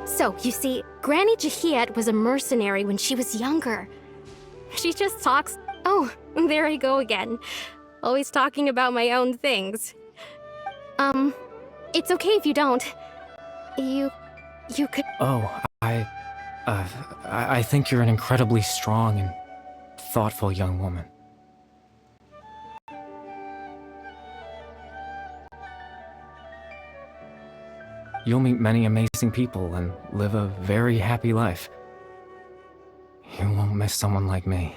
So, you see, Granny Jahiet was a mercenary when she was younger. She just talks... Oh, there I go again. Always talking about my own things. It's okay if you don't. You could... Oh, I think you're an incredibly strong and thoughtful young woman. You'll meet many amazing people and live a very happy life. You won't miss someone like me.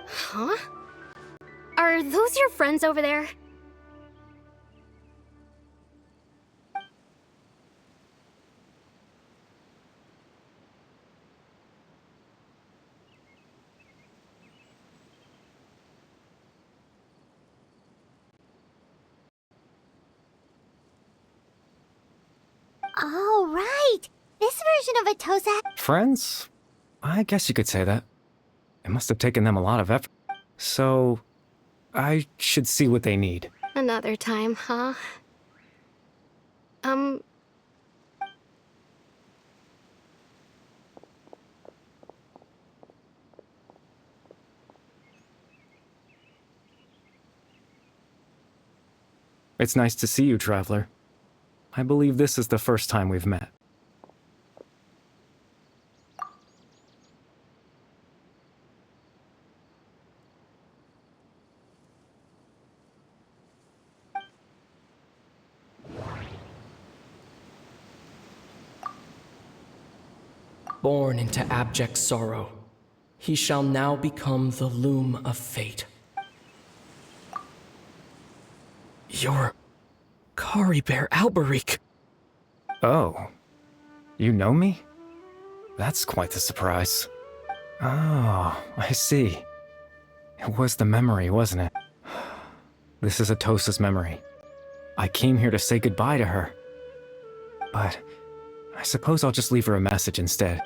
Huh? Are those your friends over there? Oh, right! This version of Atosa... Friends? I guess you could say that. It must have taken them a lot of effort. So, I should see what they need. Another time, huh? It's nice to see you, Traveler. I believe this is the first time we've met. Born into abject sorrow, he shall now become the loom of fate. You're... Kari Bear Alberic. Oh. You know me? That's quite the surprise. Oh, I see. It was the memory, wasn't it? This is Atosa's memory. I came here to say goodbye to her. But I suppose I'll just leave her a message instead.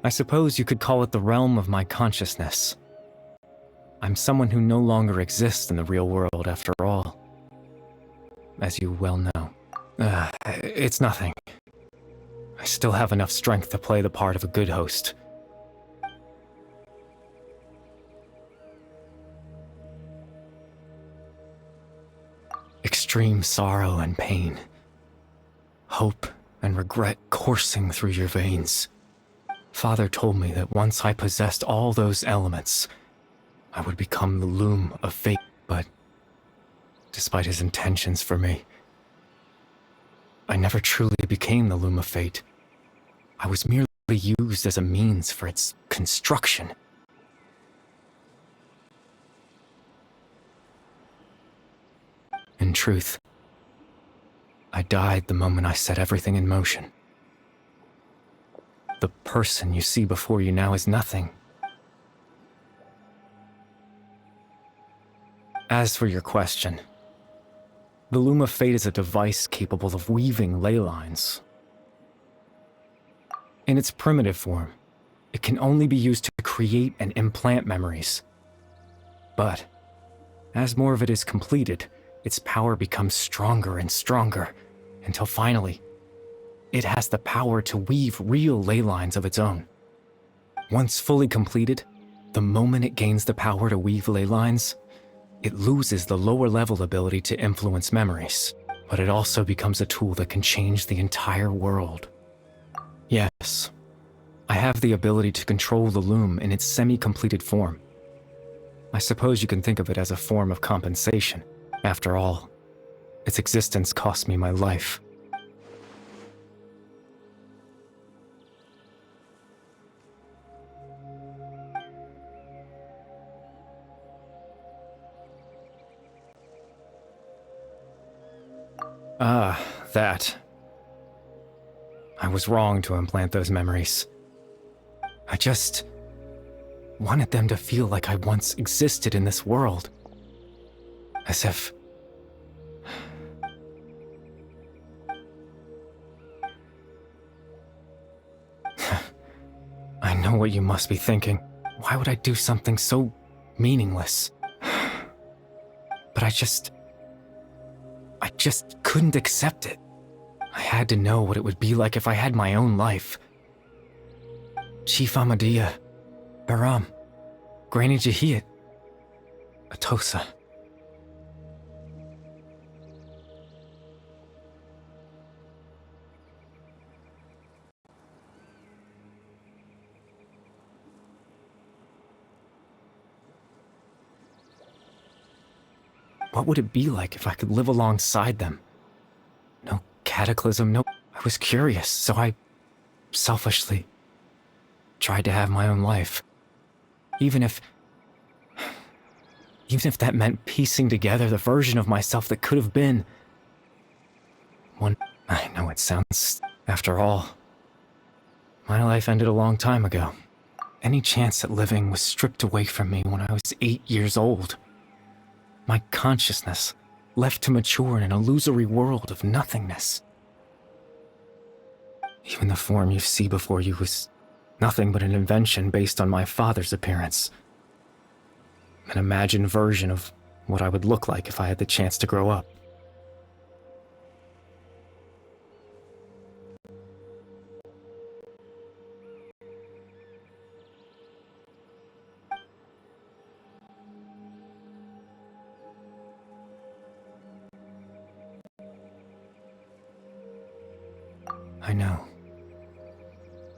I suppose you could call it the realm of my consciousness. I'm someone who no longer exists in the real world after all. As you well know. It's nothing. I still have enough strength to play the part of a good host. Extreme sorrow and pain. Hope and regret coursing through your veins. Father told me that once I possessed all those elements, I would become the loom of fate, but despite his intentions for me, I never truly became the loom of fate. I was merely used as a means for its construction. In truth, I died the moment I set everything in motion. The person you see before you now is nothing. As for your question, the Loom of Fate is a device capable of weaving ley lines. In its primitive form, it can only be used to create and implant memories. But, as more of it is completed, its power becomes stronger and stronger, until finally, it has the power to weave real ley lines of its own. Once fully completed, the moment it gains the power to weave ley lines, it loses the lower level ability to influence memories, but it also becomes a tool that can change the entire world. Yes, I have the ability to control the loom in its semi-completed form. I suppose you can think of it as a form of compensation. After all, its existence cost me my life. Ah, that. I was wrong to implant those memories. I just wanted them to feel like I once existed in this world. As if... I know what you must be thinking. Why would I do something so meaningless? But I just couldn't accept it. I had to know what it would be like if I had my own life. Chief Amadia, Baram, Granny Jahiat, Atosa. What would it be like if I could live alongside them? No cataclysm, no... I was curious, so I selfishly tried to have my own life. Even if that meant piecing together the version of myself that could have been. I know it sounds... After all, my life ended a long time ago. Any chance at living was stripped away from me when I was 8 years old. My consciousness left to mature in an illusory world of nothingness. Even the form you see before you was nothing but an invention based on my father's appearance. An imagined version of what I would look like if I had the chance to grow up. I know.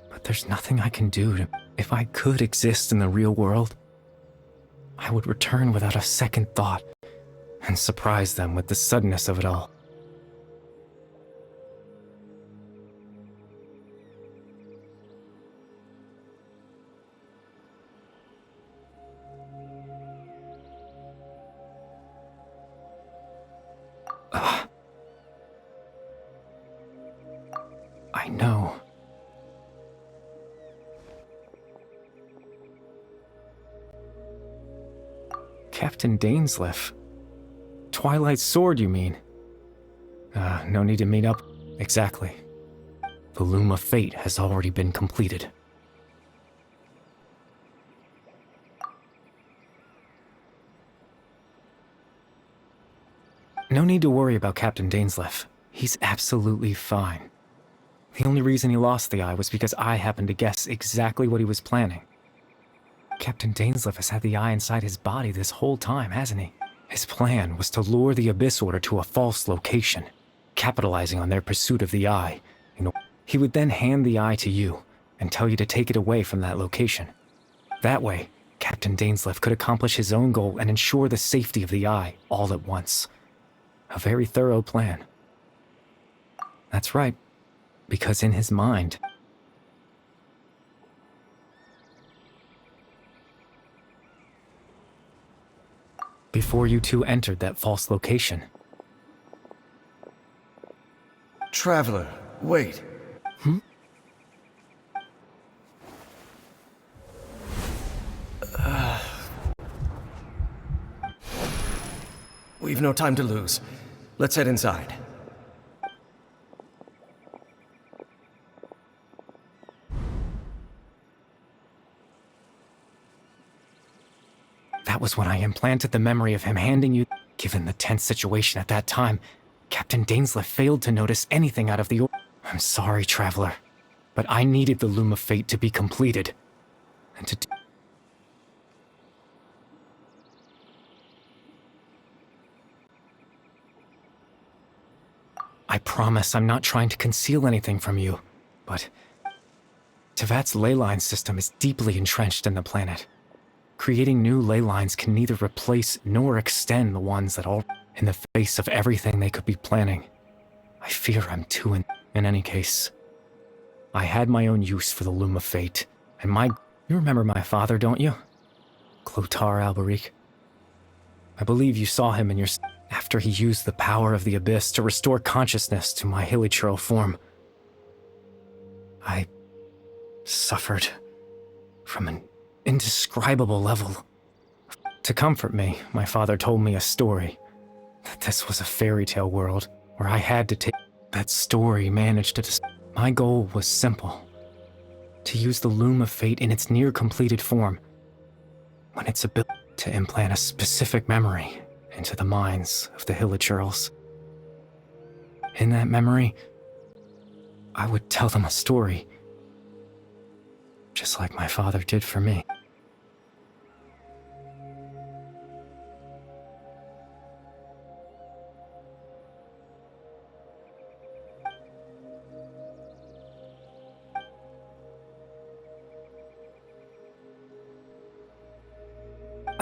But there's nothing I can do to... If I could exist in the real world, I would return without a second thought and surprise them with the suddenness of it all. I know. Captain Dainsleif. Twilight's sword, you mean? No need to meet up. Exactly. The Loom of Fate has already been completed. No need to worry about Captain Dainsleif. He's absolutely fine. The only reason he lost the eye was because I happened to guess exactly what he was planning. Captain Dainsleif has had the eye inside his body this whole time, hasn't he? His plan was to lure the Abyss Order to a false location, capitalizing on their pursuit of the eye. He would then hand the eye to you and tell you to take it away from that location. That way, Captain Dainsleif could accomplish his own goal and ensure the safety of the eye all at once. A very thorough plan. That's right, because in his mind, before you two entered that false location. Traveler, wait. We've no time to lose. Let's head inside. That was when I implanted the memory of him handing you. Given the tense situation at that time, Captain Dainsleif failed to notice anything out of the I'm sorry, Traveler, but I needed the Loom of Fate to be completed. And to I promise I'm not trying to conceal anything from you, but Tevat's ley line system is deeply entrenched in the planet. Creating new ley lines can neither replace nor extend the ones that are in the face of everything they could be planning. I fear I'm too in any case. I had my own use for the Loom of Fate, and you remember my father, don't you? Clotar Alberic. I believe you saw him in your after he used the power of the Abyss to restore consciousness to my hilichurl form. I suffered from an indescribable level. To comfort me, my father told me a story, that this was a fairy tale world where I had to take. That story managed to my goal was simple. To use the Loom of Fate in its near-completed form, when its ability to implant a specific memory into the minds of the hilichurls. In that memory, I would tell them a story, just like my father did for me.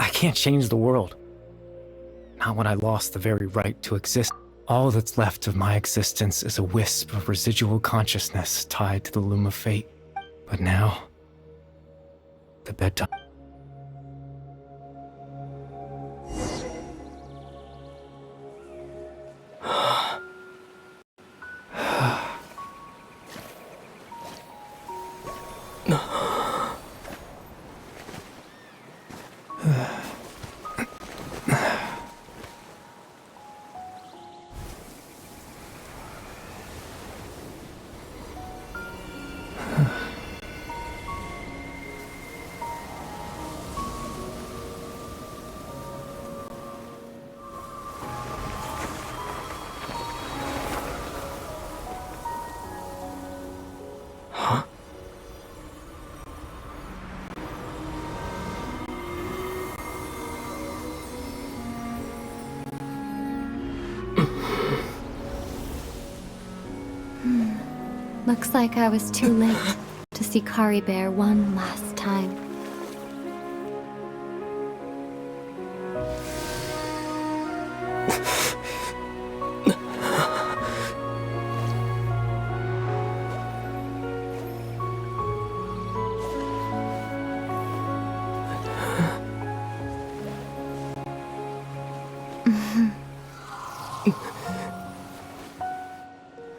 I can't change the world. Not when I lost the very right to exist. All that's left of my existence is a wisp of residual consciousness tied to the Loom of Fate. But now, the bedtime. Looks like I was too late to see Kari Bear one last time.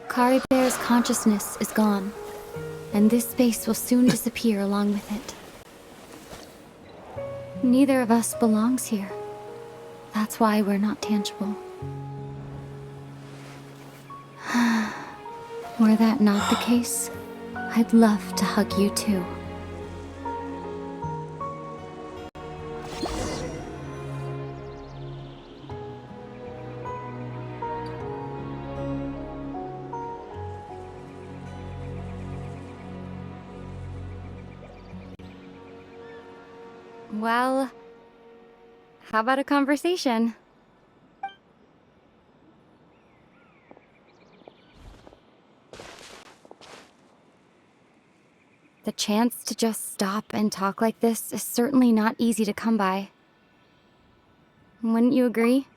Kari Bear's consciousness is gone, and this space will soon disappear along with it. Neither of us belongs here. That's why we're not tangible. We're Were that not the case, I'd love to hug you too. Well, how about a conversation? The chance to just stop and talk like this is certainly not easy to come by. Wouldn't you agree?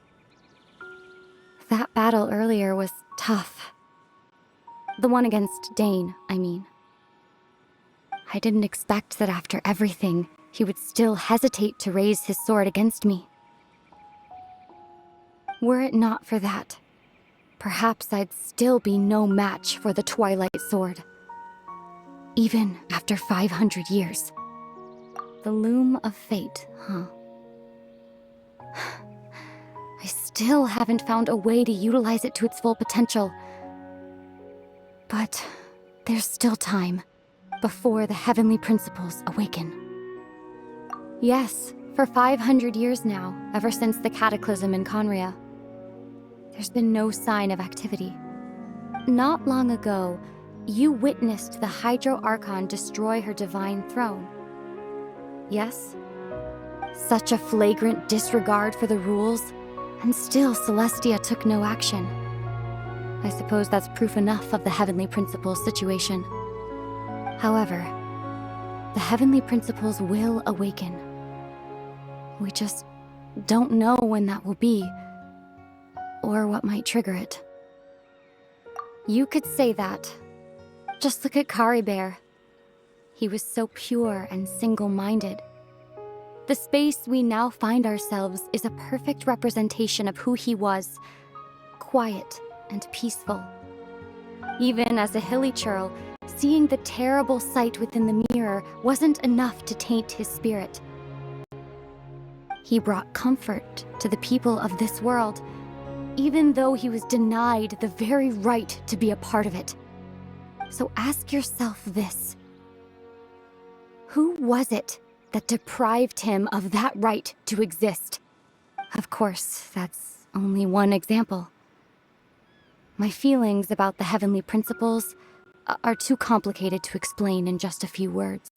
That battle earlier was tough. The one against Dane, I mean. I didn't expect that after everything, he would still hesitate to raise his sword against me. Were it not for that, perhaps I'd still be no match for the Twilight Sword. Even after 500 years. The Loom of Fate, huh? I still haven't found a way to utilize it to its full potential. But there's still time before the heavenly principles awaken. Yes, for 500 years now, ever since the cataclysm in Conria, there's been no sign of activity. Not long ago, you witnessed the Hydro Archon destroy her divine throne. Yes? Such a flagrant disregard for the rules, and still Celestia took no action. I suppose that's proof enough of the Heavenly Principles situation. However, the Heavenly Principles will awaken. We just don't know when that will be, or what might trigger it. You could say that. Just look at Caribert. He was so pure and single-minded. The space we now find ourselves is a perfect representation of who he was. Quiet and peaceful. Even as a hilly churl, seeing the terrible sight within the mirror wasn't enough to taint his spirit. He brought comfort to the people of this world, even though he was denied the very right to be a part of it. So ask yourself this. Who was it that deprived him of that right to exist? Of course, that's only one example. My feelings about the Heavenly Principles are too complicated to explain in just a few words.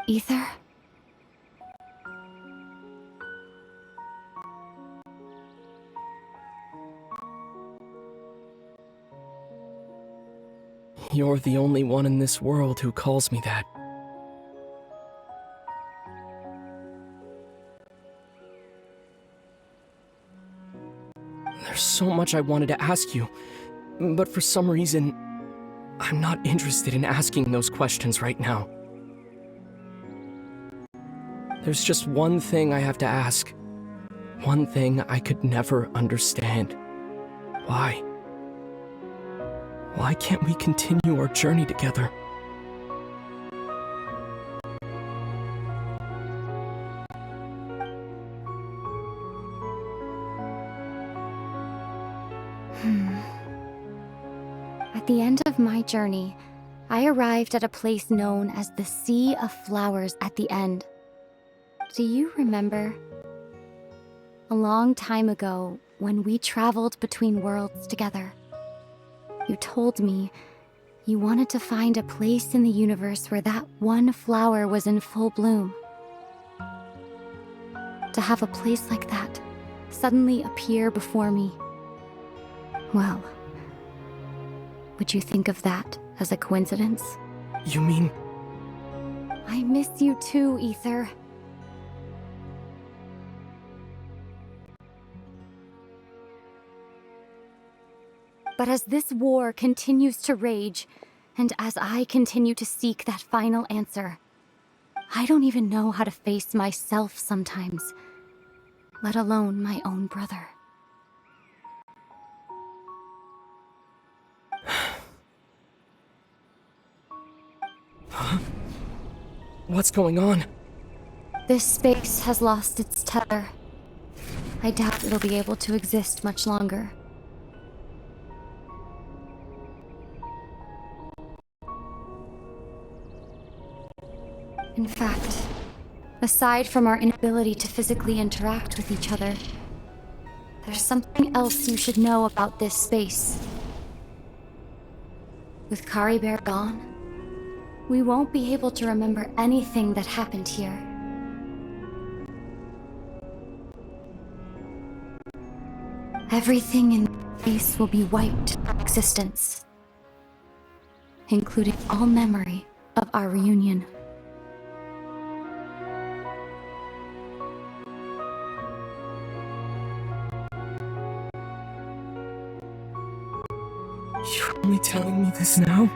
Ether? You're the only one in this world who calls me that. There's so much I wanted to ask you, but for some reason, I'm not interested in asking those questions right now. There's just one thing I have to ask. One thing I could never understand. Why? Why can't we continue our journey together? At the end of my journey, I arrived at a place known as the Sea of Flowers at the end. Do you remember? A long time ago, when we traveled between worlds together, you told me you wanted to find a place in the universe where that one flower was in full bloom. To have a place like that suddenly appear before me. Well, would you think of that as a coincidence? You mean... I miss you too, Ether. But as this war continues to rage, and as I continue to seek that final answer, I don't even know how to face myself sometimes, let alone my own brother. Huh? What's going on? This space has lost its tether. I doubt it'll be able to exist much longer. In fact, aside from our inability to physically interact with each other, there's something else you should know about this space. With Kari Bear gone, we won't be able to remember anything that happened here. Everything in space will be wiped from existence, including all memory of our reunion. You're only telling me this now?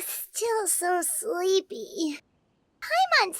Still so sleepy. Paimon's